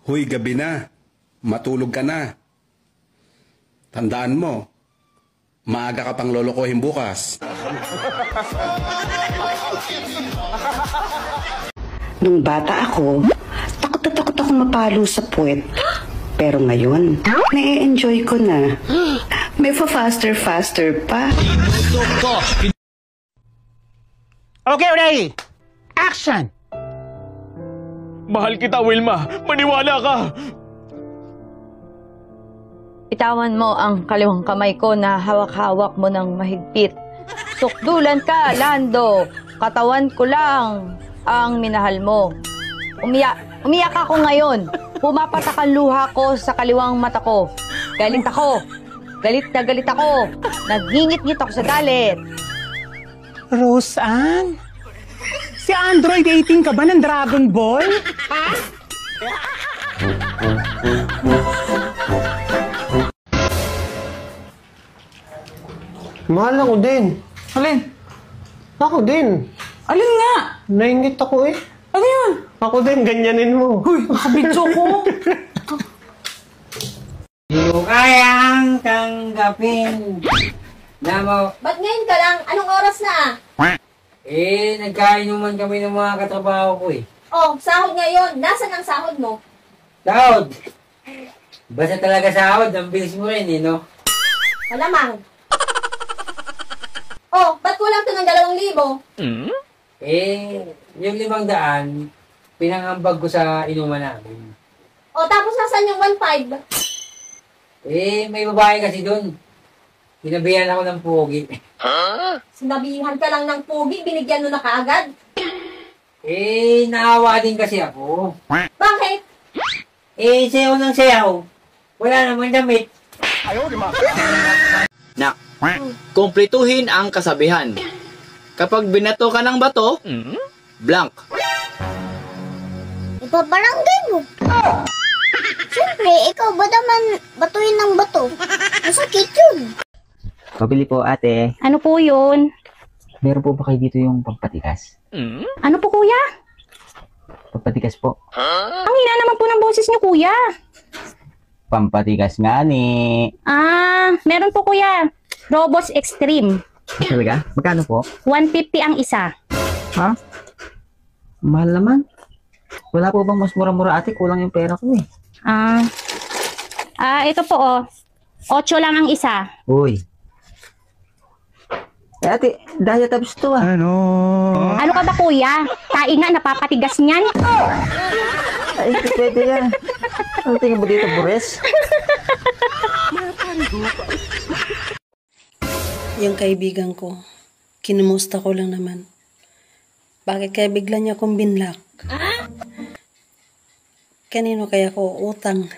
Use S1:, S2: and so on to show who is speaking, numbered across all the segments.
S1: Huy, gabi na. Matulog ka na. Tandaan mo, maaga ka pang lolokohin bukas.
S2: Nung bata ako, takot na takot ako mapalo sa puwet. Pero ngayon, na-enjoy ko na. May faster pa.
S3: Okay, ready? Action!
S4: Mahal kita, Wilma. Maniwala ka.
S5: Itawan mo ang kaliwang kamay ko na hawak-hawak mo ng mahigpit. Sukdulan ka, Lando. Katawan ko lang ang minahal mo. Umiyak ako ngayon. Pumapatak ang luha ko sa kaliwang mata ko. Galit ako. Galit na galit ako. Nagngingit-ngit ako sa galit.
S3: Roseanne? Si Android 18 ka ba ng Dragon Ball?
S6: Mahal ako din.
S3: Alin?
S6: Ako din.
S3: Alin nga?
S6: Naingit ako eh.
S3: Ano yun?
S6: Ako din, ganyanin mo.
S3: Uy, nakabidyo ko.
S7: Di ko kayang tanggapin na mo.
S8: Ba't ngayon ka lang? Anong oras na?
S7: Nagkainuman kami ng mga katrabaho ko eh.
S8: Oh, sahod ngayon. Nasaan ang sahod mo?
S7: Sahod! Basta talaga sahod, ang bilis mo rin eh, no?
S8: Malamang. Oh, ba't kulang to ng 2,000?
S7: Yung 500, pinangambag ko sa inuman namin.
S8: Oh, tapos nasaan yung 1,500?
S7: May babae kasi doon. Sinabihan ako ng pogi.
S8: Sinabihan ka lang ng pugi, binigyan mo na kaagad.
S7: Naawa din kasi ako.
S8: Bakit?
S7: Sayaw ng sayaw. Wala namang damit.
S9: Nak, kumpletuhin ang kasabihan. Kapag binato ka ng bato, blank.
S10: Ipabarangay mo. Siyempre, ikaw ba naman batuin ng bato? Masakit yun.
S11: Pabili po, ate.
S5: Ano po yun?
S11: Meron po ba kayo dito yung pampatigas?
S5: Ano po, kuya?
S11: Pampatigas po.
S5: Ang hina naman po ng boses niyo, kuya.
S11: Pampatigas nga ni.
S5: Meron po, kuya. Robos Extreme.
S11: Talaga? Magkano po?
S5: 150 ang isa.
S11: Ha? Mahal naman. Wala po bang mas mura-mura, ate? Kulang yung pera ko eh.
S5: Ito po, 8 lang ang isa.
S11: Uy. Ate, diet abs to ah.
S5: Ano ka ba, kuya? Tainga, napapatigas niyan.
S11: Ay, pwede yan. Ano tingin mo dito, Bures?
S2: Yung kaibigan ko, kinumusta ko lang naman. Bakit kaya bigla niya akong binlock? Kanino kaya ko utang?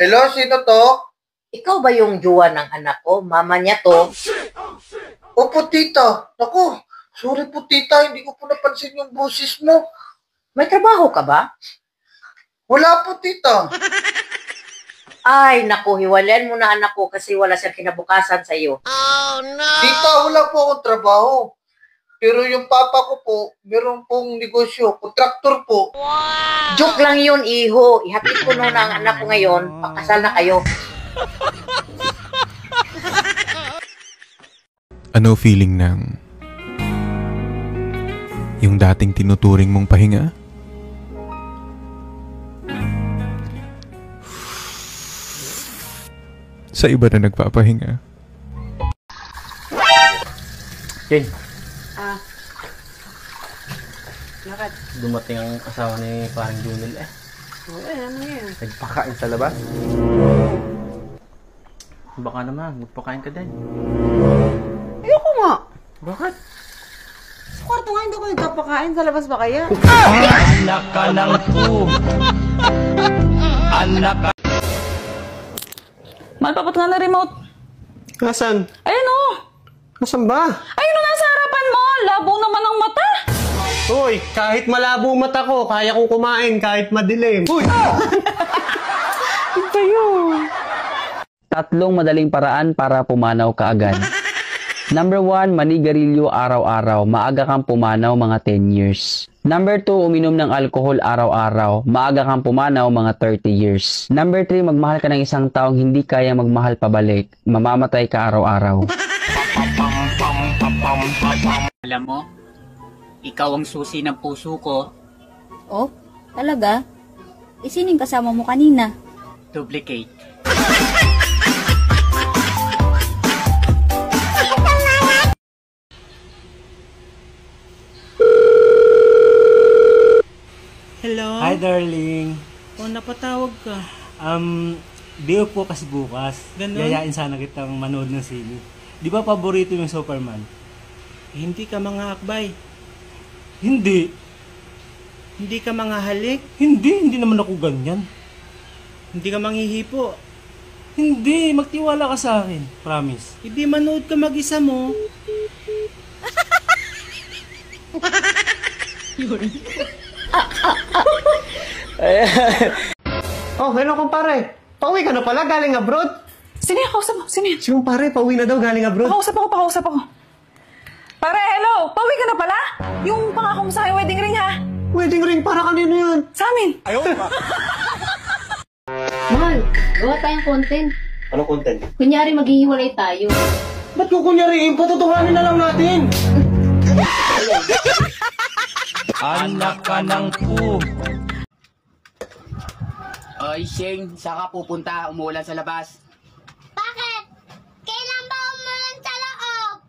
S6: Hello, sino to?
S12: Ikaw ba yung jowa ng anak ko? Mama niya to.
S6: Opo, tita. Naku, sorry po, tita. Hindi ko po napansin yung boses mo.
S12: May trabaho ka ba?
S6: Wala po, tita.
S12: Ay, naku, hiwalayan mo na anak ko kasi wala siyang kinabukasan sa iyo.
S10: Oh, no!
S6: Tita, wala po akong trabaho. Pero yung papa ko po, meron pong negosyo, kontraktor po.
S10: Wow!
S12: Joke lang yun, iho. Ihatid ko noon ang anak ko ngayon. Pakasal na kayo.
S13: Ano feeling ng yung dating tinuturing mong pahinga? Sa iba na nagpapahinga.
S9: Ken,
S12: Bakit?
S9: dumating ang asawa ni parang Junel eh.
S12: Ano yan?
S9: Nagpakain sa labas. Baka naman, magpakain ka din.
S12: Ayoko nga.
S9: Bakit?
S12: Sa kwarto nga hindi ko nagkapakain. Sa labas ba kaya?
S4: Anak ka ng po. Anak ka.
S3: Malpapat nga na remote.
S6: Nasaan?
S3: Ayun o.
S6: Nasaan ba?
S3: Ayun o, nasa harapan mo. Labo naman ang mata.
S6: Hoy, kahit malabo mata ko, kaya kong kumain kahit madilim. Uy!
S3: Ito yun.
S11: Tatlong madaling paraan para pumanaw ka agad. Number 1, manigarilyo araw-araw. Maaga kang pumanaw mga 10 years. Number 2, uminom ng alkohol araw-araw. Maaga kang pumanaw mga 30 years. Number 3, magmahal ka ng isang taong hindi kaya magmahal pabalik. Mamamatay ka araw-araw.
S14: Alam mo, ikaw ang susi ng puso ko.
S10: Oh, talaga? Isining kasama mo kanina?
S14: Duplicate.
S15: Hello?
S16: Hi, darling.
S15: Oh, napatawag ka.
S16: Day off po kasi bukas.
S15: Ganon?
S16: Yayain sana kitang manood ng sine. Di ba paborito yung Superman?
S15: Hindi ka mga akbay.
S16: Hindi.
S15: Hindi ka mga halik.
S16: Hindi naman ako ganyan.
S15: Hindi ka manghihipo.
S16: Hindi, magtiwala ka sa akin. Promise.
S15: Hindi manood ka mag-isa mo.
S3: Oh, hello kumpare. Pauwi ka na pala, galing abroad?
S17: Sino yan? Kausap mo? Sino yan?
S3: Si kumpare, pauwi na daw galing abroad.
S17: Pakausap ako. Pare, hello! Pauwi ka na pala? Yung pangako mo sa akin, wedding ring ha?
S3: Wedding ring para kanino yan?
S17: Sa amin.
S3: Ayaw pa.
S8: Mahal, gawa tayong content.
S3: Anong content?
S8: Kunyari maghihiwalay tayo.
S3: Ba't kukunyariin? Patutuhanin na lang natin.
S4: Anak ka ng pu.
S9: Oy, Sheng, saan ka pupunta? Umuulan sa labas.
S10: Bakit? Kailan ba umulan sa loob?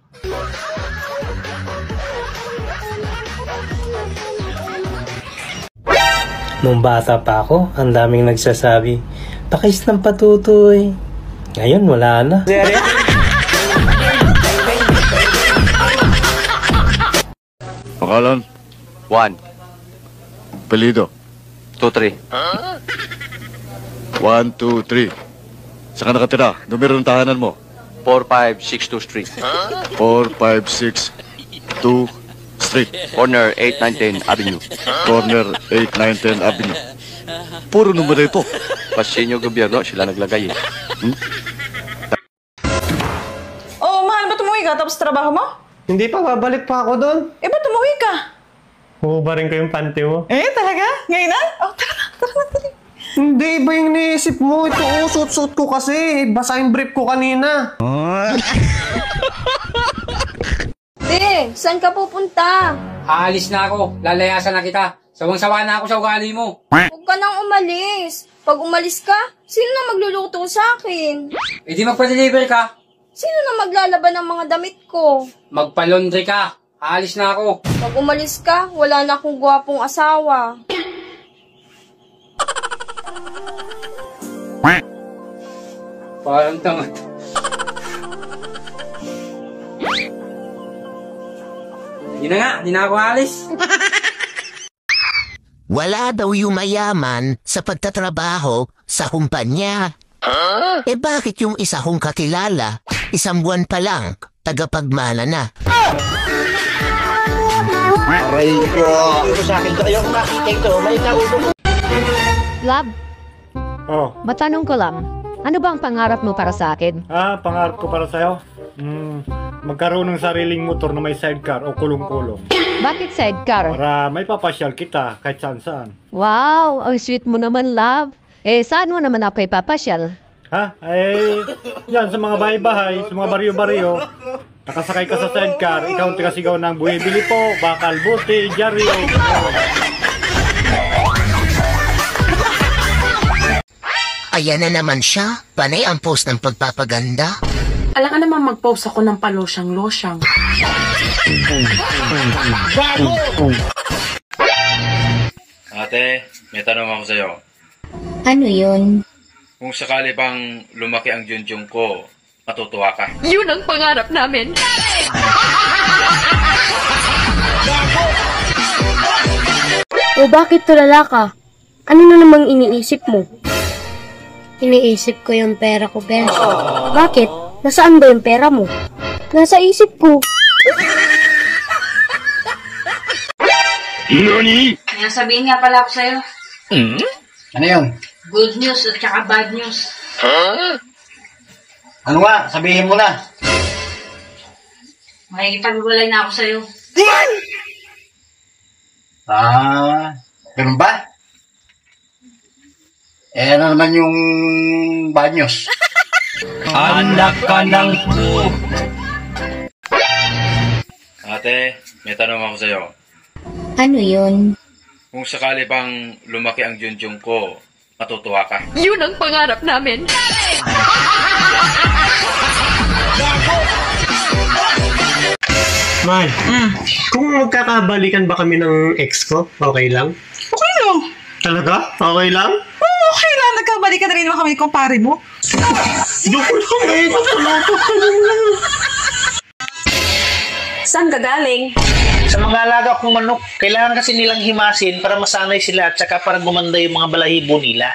S18: Nung bata pa ako, ang daming nagsasabi, pakis ng patutoy. Ngayon, wala na.
S19: Pangalan?
S20: 1,
S19: Apelido?
S20: 2, 3.
S19: 1, 2, 3. Saan ka nakatira? Numero ng tahanan mo?
S20: 4562 Street.
S19: 4562 Street.
S20: Corner 8910 Avenue.
S19: Corner 8910 Avenue. Puro numero ito.
S20: Pasinyo gobyerno, sila naglagay eh.
S17: Oh, mahal, ba't umuwi ka tapos trabaho mo?
S3: Hindi pa, babalik pa ako doon.
S17: Eh, ba't umuwi ka?
S3: Hubarin ko yung panty mo.
S17: Eh, talaga? Ngayon na? Oh, tara na.
S3: Hindi, iba yung naisip mo. Ito, suit-suit ko kasi. Basa yung brief ko kanina.
S8: Saan ka pupunta?
S7: Aalis na ako. Lalayasan na kita. Sawang-sawa na ako sa ugali mo.
S8: Huwag ka nang umalis. Pag umalis ka, sino na magluluto sa akin?
S7: E di magpa-deliver ka.
S8: Sino na maglalaban ng mga damit ko?
S7: Magpa-laundry ka. Aalis na ako.
S8: Pag umalis ka, wala na akong gwapong asawa.
S7: Parang tanga. Yun na nga, di na ako alis.
S21: Wala daw yung mayaman sa pagtatrabaho sa kumpanya. Eh bakit yung isa kong kakilala, 1 buwan pa lang, tagapagmana na?
S3: Aray ko! Ito sa akin to. Ayoko makita ito. May naulong.
S22: Lab,
S18: Oh.
S22: matanong ko lang, ano ba ang pangarap mo para sa akin?
S18: Pangarap ko para sa'yo? Magkaroon ng sariling motor na may sidecar o kulong-kulong.
S22: Bakit sidecar?
S18: Para may papasyal kita kahit saan-saan.
S22: Wow, ang sweet mo naman, love. Eh, saan mo naman ako ipapasyal?
S18: Ha? Yan sa mga bahay-bahay, sa mga baryo-baryo. Nakasakay ka sa sidecar, ikaw ang tigasigaw ng buhibili po, bakal, buti, jaryo.
S21: Ayan na naman siya. Panay ang post ng pagpapaganda.
S23: Alam ka naman mag-post ako ng palosyang-losyang.
S24: Ate, may tanong ako sa'yo.
S10: Ano yun?
S24: Kung sakali bang lumaki ang junjung ko, matutuwa ka?
S23: Yun ang pangarap namin.
S10: O bakit tulala ka? Ano na namang iniisip mo? Iniisip ko yung pera ko, Ben. Bakit? Nasaan ba yung pera mo? Nasa isip ko.
S24: Nani?
S12: May sabihin nga pala ako sa'yo.
S9: Ano yun?
S12: Good news at saka bad news.
S18: Ano nga? Sabihin mo na.
S12: Makikipag-walay na ako sa'yo.
S18: Ganun ba? Ano naman yung banyos?
S4: Anak ka ng po. Ate, may tanong ako sa'yo.
S10: Ano yun?
S24: Kung sakali bang lumaki ang junjung ko, matutuwa ka?
S23: Yun ang pangarap namin.
S3: Mahal, kung magkakabalikan ba kami ng ex ko, okay lang?
S17: Okay lang.
S3: Talaga? Okay lang?
S17: Oo, okay lang. Nagkabalikan na rin naman kami ni kumpare mo. Saan ka galing?
S1: Sa mga alaga kong manok, kailangan kasi nilang himasin para masanay sila at saka para gumanda yung mga balahibo nila.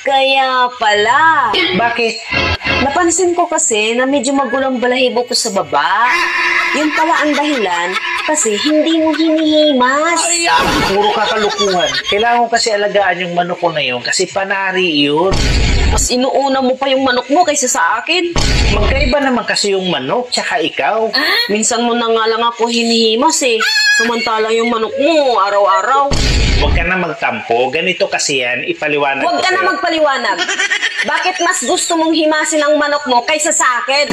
S12: Kaya pala.
S1: Bakit?
S12: Napansin ko kasi na medyo magulang balahibo ko sa baba. Yun pala ang dahilan kasi hindi mo hinihimas.
S1: Puro kakalukuhan. Kailangan ko kasi alagaan yung manok ko na yun kasi panari yun.
S12: Mas inuuna mo pa yung manok mo kaysa sa akin.
S1: Magkaiba naman kasi yung manok tsaka ikaw.
S12: Minsan mo na nga lang ako hinihimas eh. Samantalang yung manok mo araw-araw.
S1: Huwag ka na magtampo. Ganito kasi yan. Ipaliwanag ko
S12: Huwag ka na
S1: sa'yo.
S12: magpaliwanag. Bakit mas gusto mong himasin ang manok mo kaysa sa akin?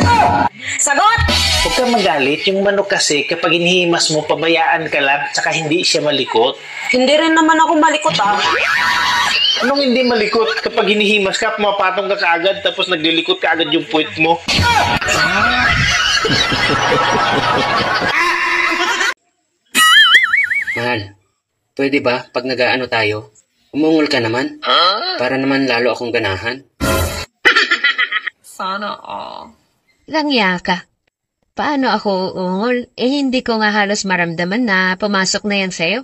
S12: Sagot!
S1: Huwag kang magalit. Yung manok kasi kapag hinihimas mo, pabayaan ka lang tsaka hindi siya malikot.
S12: Hindi rin naman ako malikot
S1: Anong hindi malikot? Kapag hinihimas ka, pumapatong ka kaagad tapos naglilikot ka agad yung puwet mo.
S2: Mahal, pwede ba pag nag-aano tayo, umungol ka naman? Para naman lalo akong ganahan.
S23: Sana all.
S22: Langya ka. Paano ako uungol? Hindi ko nga halos maramdaman na pumasok na yan sa'yo.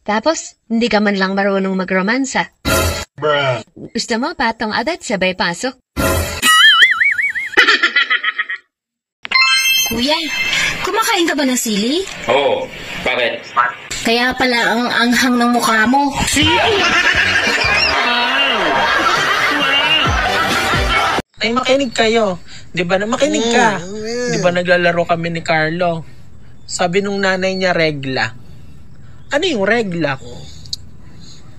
S22: Tapos, hindi ka man lang marunong magromansa. Gusto mo patong agad sabay pasok?
S10: Kuya, kumakain ka ba ng sili?
S24: Oo, bakit?
S10: Kaya pala ang anghang ng mukha mo.
S1: Ay, makinig kayo. Di ba na makinig ka? Di ba naglalaro kami ni Carlo? Sabi nung nanay niya, regla. Ano yung regla?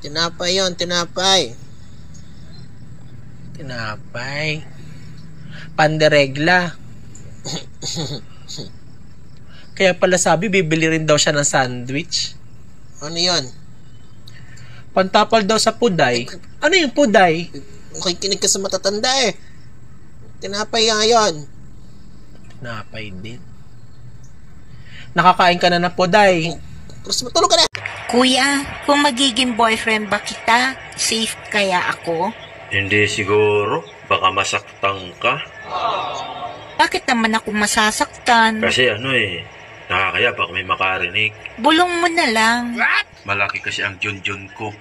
S5: Tinapay yon, tinapay.
S1: Tinapay. Panderegla. Kaya pala sabi, bibili rin daw siya ng sandwich.
S5: Ano yon?
S1: Pantapal daw sa puday. Ano yung puday?
S5: Makikinig ka sa matatanda eh. Tinapay nga yon.
S1: Tinapay din. Nakakain ka na ng puday.
S5: Tapos matulog ka na.
S13: Kuya, kung magiging boyfriend ba kita, safe kaya ako?
S24: Hindi siguro. Baka masaktan ka.
S13: Bakit naman ako masasaktan?
S24: Kasi nakakaya baka may makarinig.
S13: Bulong mo na lang.
S24: Malaki kasi ang junjun ko.